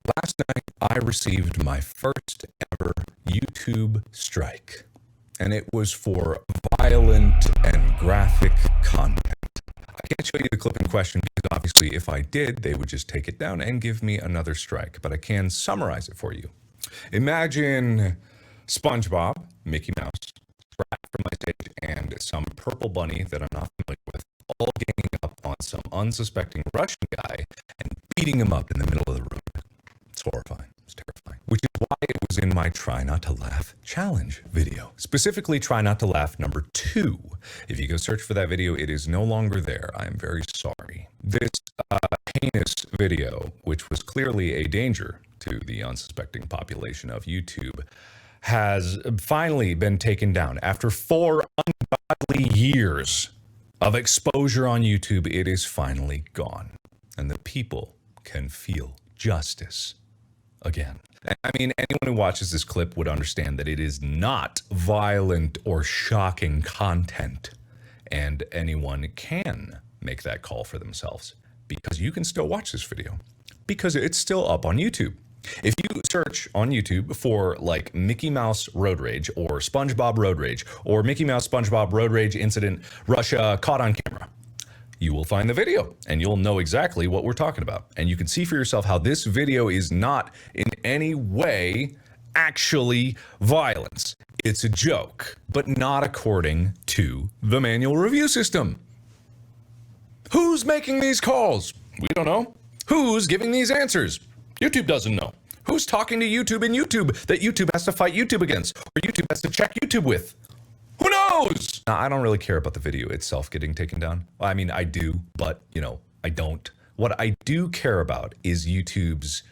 Last night, I received my first ever YouTube strike, and it was for violent and graphic content. I can't show you the clip in question because obviously if I did, they would just take it down and give me another strike, but I can summarize it for you. Imagine SpongeBob, Mickey Mouse, trapped from my stage, and some purple bunny that I'm not familiar with, all ganging up on some unsuspecting Russian guy and beating him up in the middle of the road. It's horrifying. It's terrifying. Which is why it was in my Try Not to Laugh challenge video. Specifically, Try Not to Laugh number 2. If you go search for that video, it is no longer there. I am very sorry. This heinous video, which was clearly a danger to the unsuspecting population of YouTube, has finally been taken down. After 4 ungodly years of exposure on YouTube, it is finally gone. And the people can feel justice again. I mean, anyone who watches this clip would understand that it is not violent or shocking content, and anyone can make that call for themselves because you can still watch this video because it's still up on YouTube. If you search on YouTube for like Mickey Mouse Road Rage or SpongeBob Road Rage or Mickey Mouse SpongeBob Road Rage incident Russia caught on camera, you will find the video and you'll know exactly what we're talking about. And you can see for yourself how this video is not in any way actually violence. It's a joke, but not according to the manual review system. Who's making these calls? We don't know. Who's giving these answers? YouTube doesn't know. Who's talking to YouTube in YouTube that YouTube has to fight YouTube against or YouTube has to check YouTube with? Who knows? Now, I don't really care about the video itself getting taken down. Well, I mean, I do, but, I don't. What I do care about is YouTube's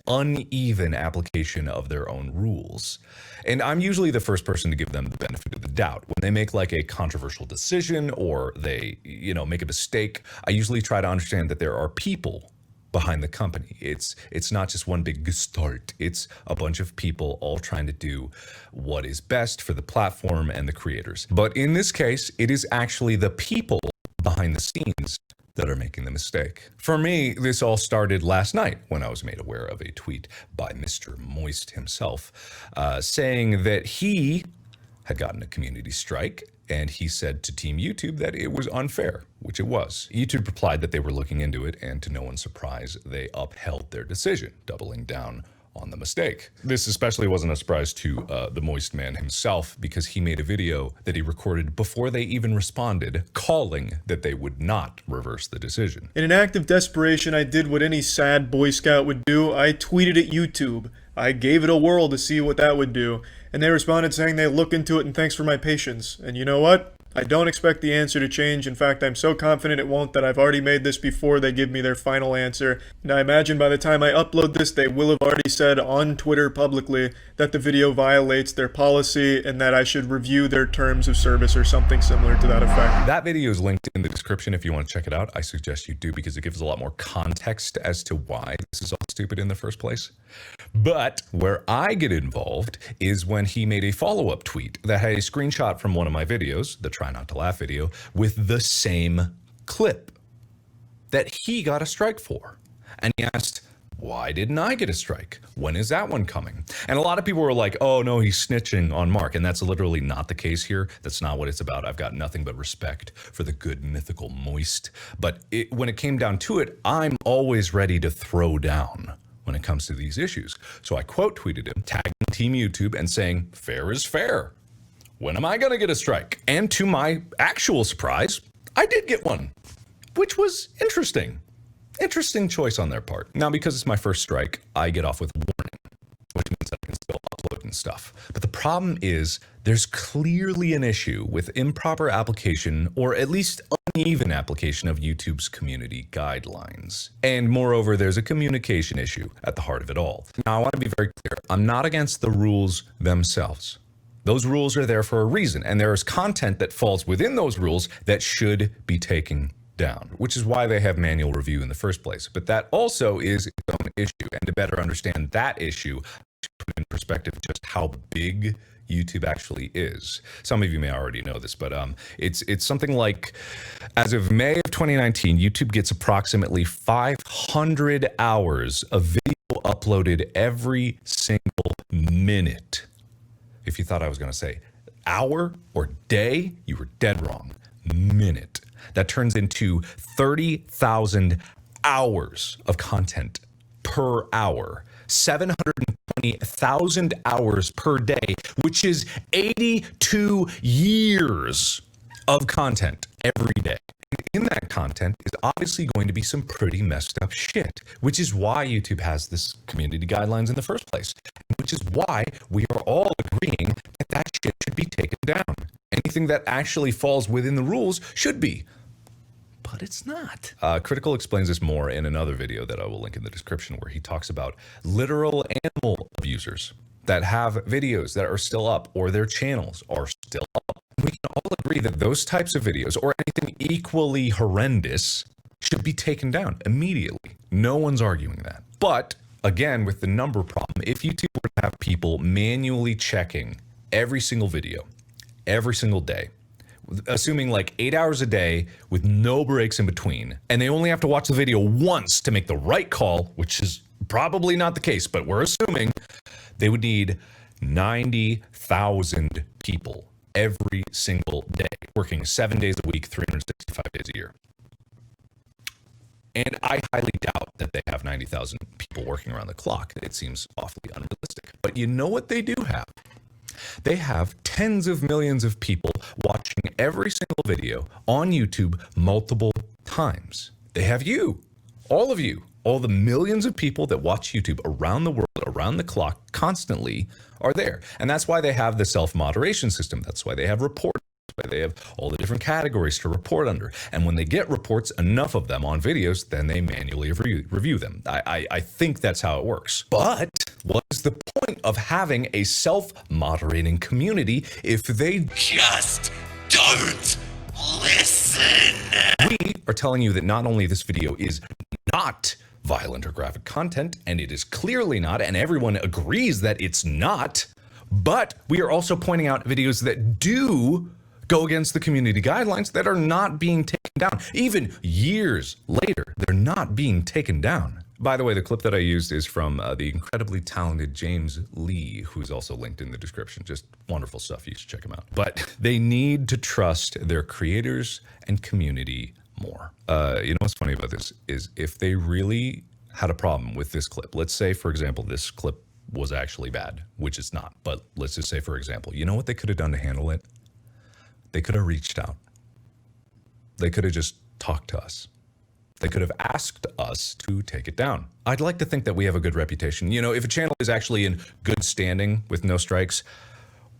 uneven application of their own rules. And I'm usually the first person to give them the benefit of the doubt. When they make like a controversial decision or they, make a mistake, I usually try to understand that there are people behind the company. It's not just one big gestalt. It's a bunch of people all trying to do what is best for the platform and the creators. But in this case, it is actually the people behind the scenes that are making the mistake. For me, this all started last night when I was made aware of a tweet by Mr. Moist himself, saying that he had gotten a community strike, and he said to Team YouTube that it was unfair, which it was. YouTube replied that they were looking into it, and to no one's surprise, they upheld their decision, doubling down on the mistake. This especially wasn't a surprise to the Moist man himself, because he made a video that he recorded before they even responded, calling that they would not reverse the decision. In an act of desperation, I did what any sad Boy Scout would do. I tweeted at YouTube. I gave it a whirl to see what that would do, and they responded saying they look into it and thanks for my patience. And you know what? I don't expect the answer to change. In fact, I'm so confident it won't that I've already made this before they give me their final answer. And I imagine by the time I upload this, they will have already said on Twitter publicly that the video violates their policy and that I should review their terms of service or something similar to that effect. That video is linked in the description if you want to check it out. I suggest you do because it gives a lot more context as to why this is all stupid in the first place. But where I get involved is when he made a follow-up tweet that had a screenshot from one of my videos, the Try Not to Laugh video, with the same clip that he got a strike for. And he asked, why didn't I get a strike? When is that one coming? And a lot of people were like, oh no, he's snitching on Mark. And that's literally not the case here. That's not what it's about. I've got nothing but respect for the good mythical Moist. But when it came down to it, I'm always ready to throw down when it comes to these issues. So I quote tweeted him, tagging Team YouTube and saying, fair is fair. When am I gonna get a strike? And to my actual surprise, I did get one, which was interesting. Interesting choice on their part. Now, because it's my first strike, I get off with warning, which means I can still upload and stuff. But the problem is there's clearly an issue with improper application, or at least uneven application of YouTube's community guidelines. And moreover, there's a communication issue at the heart of it all. Now, I want to be very clear. I'm not against the rules themselves. Those rules are there for a reason, and there is content that falls within those rules that should be taken down, which is why they have manual review in the first place. But that also is its own issue, and to better understand that issue, to put in perspective just how big YouTube actually is. Some of you may already know this, but it's something like, as of May of 2019, YouTube gets approximately 500 hours of video uploaded every single minute. If you thought I was going to say hour or day, you were dead wrong. Minute. That turns into 30,000 hours of content per hour. 720,000 hours per day, which is 82 years of content every day. In that content is obviously going to be some pretty messed up shit, which is why YouTube has this community guidelines in the first place, which is why we are all agreeing that that shit should be taken down. Anything that actually falls within the rules should be, but it's not. Critical explains this more in another video that I will link in the description, where he talks about literal animal abusers that have videos that are still up, or their channels are still up. We can all agree that those types of videos, or anything equally horrendous, should be taken down immediately. No one's arguing that. But again, with the number problem, if YouTube were to have people manually checking every single video, every single day, assuming like 8 hours a day with no breaks in between, and they only have to watch the video once to make the right call, which is probably not the case, but we're assuming, they would need 90,000 people every single day, working 7 days a week, 365 days a year. And I highly doubt that they have 90,000 people working around the clock. It seems awfully unrealistic. But you know what they do have? They have tens of millions of people watching every single video on YouTube multiple times. They have you, all the millions of people that watch YouTube around the world, around the clock, constantly are there. And that's why they have the self-moderation system. That's why they have reports. That's why they have all the different categories to report under. And when they get reports, enough of them on videos, then they manually review them. I think that's how it works. But what is the point of having a self-moderating community if they just don't listen? We are telling you that not only this video is not violent or graphic content, and it is clearly not, and everyone agrees that it's not, but we are also pointing out videos that do go against the community guidelines that are not being taken down. Even years later, they're not being taken down. By the way, the clip that I used is from the incredibly talented James Lee, who's also linked in the description. Just wonderful stuff. You should check him out. But they need to trust their creators and community more. You know what's funny about this is if they really had a problem with this clip, let's say, for example, this clip was actually bad, which it's not, but let's just say, for example, you know what they could have done to handle it? They could have reached out. They could have just talked to us. They could have asked us to take it down. I'd like to think that we have a good reputation. You know, if a channel is actually in good standing with no strikes,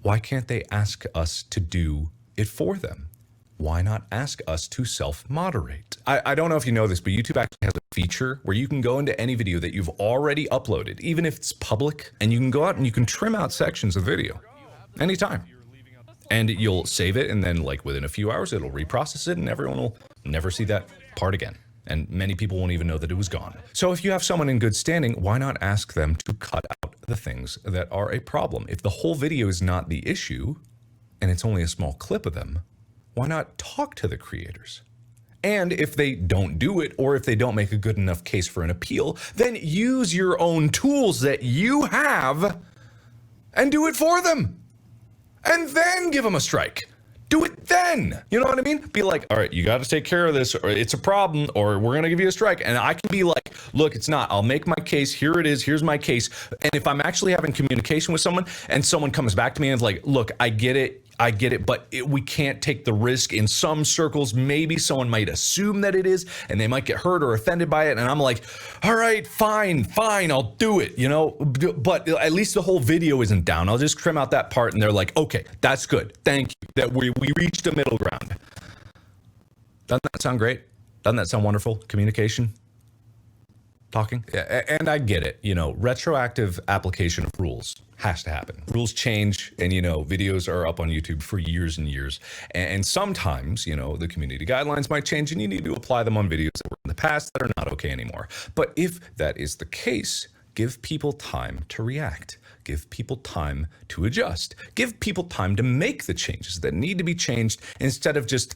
why can't they ask us to do it for them? Why not ask us to self-moderate? I don't know if you know this, but YouTube actually has a feature where you can go into any video that you've already uploaded, even if it's public, and you can go out and you can trim out sections of video anytime. And you'll save it, and then like within a few hours, it'll reprocess it, and everyone will never see that part again. And many people won't even know that it was gone. So if you have someone in good standing, why not ask them to cut out the things that are a problem? If the whole video is not the issue, and it's only a small clip of them, why not talk to the creators? And if they don't do it, or if they don't make a good enough case for an appeal, then use your own tools that you have and do it for them. And then give them a strike. Do it then. You know what I mean? Be like, all right, you got to take care of this, or it's a problem, or we're going to give you a strike. And I can be like, look, it's not. I'll make my case. Here it is. Here's my case. And if I'm actually having communication with someone and someone comes back to me and is like, look, I get it, but we can't take the risk. In some circles, maybe someone might assume that it is, and they might get hurt or offended by it. And I'm like, all right, fine, I'll do it, you know, but at least the whole video isn't down. I'll just trim out that part. And they're like, okay, that's good. Thank you that we reached a middle ground. Doesn't that sound great? Doesn't that sound wonderful? Communication? Talking? Yeah, and I get it. You know, retroactive application of rules has to happen. Rules change, and, you know, videos are up on YouTube for years and years. And sometimes, you know, the community guidelines might change, and you need to apply them on videos that were in the past that are not okay anymore. But if that is the case, give people time to react. Give people time to adjust. Give people time to make the changes that need to be changed instead of just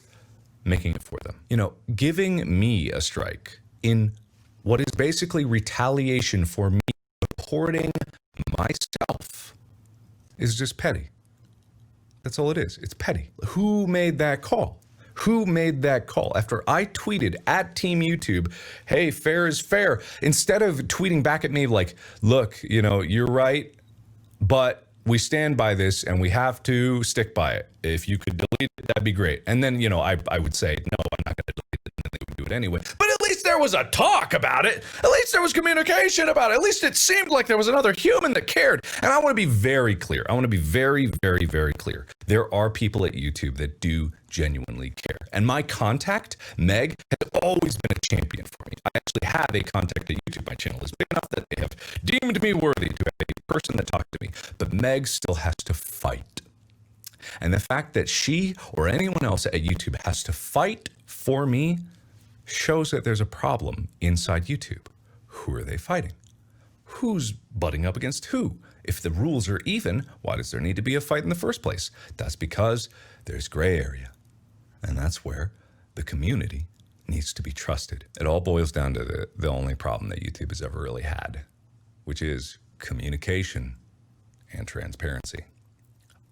making it for them. You know, giving me a strike in what is basically retaliation for me recording myself is just petty. That's all it is. It's petty. Who made that call? Who made that call? After I tweeted at Team YouTube, hey, fair is fair, instead of tweeting back at me like, look, you're right, but we stand by this and we have to stick by it. If you could delete it, that'd be great. And then, I would say, no, I'm not going to delete it. And then they would do it anyway. But at least there was a talk about it. At least there was communication about it. At least it seemed like there was another human that cared. And I want to be very clear. I want to be very, very, very clear. There are people at YouTube that do genuinely care. And my contact, Meg, has always been a champion for me. I actually have a contact at YouTube. My channel is big enough that they have deemed me worthy to have a person that talked to me. But Meg still has to fight. And the fact that she or anyone else at YouTube has to fight for me shows that there's a problem inside YouTube. Who are they fighting? Who's butting up against who? If the rules are even, why does there need to be a fight in the first place? That's because there's gray area. And that's where the community needs to be trusted. It all boils down to the only problem that YouTube has ever really had, which is communication and transparency.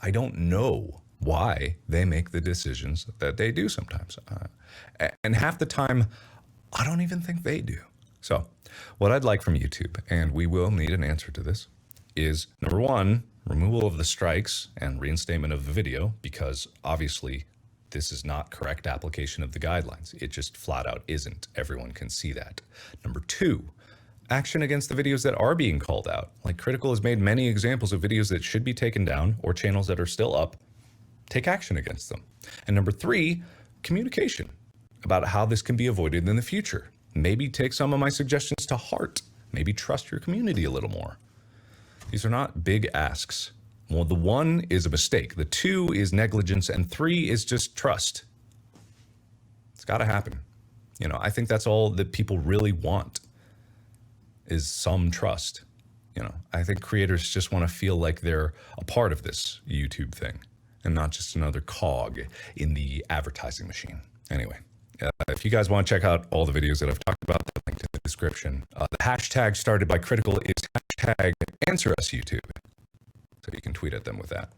I don't know why they make the decisions that they do sometimes. And half the time, I don't even think they do. So what I'd like from YouTube, and we will need an answer to this, is number one, removal of the strikes and reinstatement of the video, because obviously this is not correct application of the guidelines. It just flat out isn't. Everyone can see that. Number two, action against the videos that are being called out. Like Critical has made many examples of videos that should be taken down or channels that are still up. Take action against them. And number three, communication about how this can be avoided in the future. Maybe take some of my suggestions to heart. Maybe trust your community a little more. These are not big asks. Well, the one is a mistake. The two is negligence. And three is just trust. It's got to happen. I think that's all that people really want, is some trust. I think creators just want to feel like they're a part of this YouTube thing and not just another cog in the advertising machine. Anyway, if you guys want to check out all the videos that I've talked about, the link in the description. The hashtag started by Critical is hashtag AnswerUsYouTube. So you can tweet at them with that.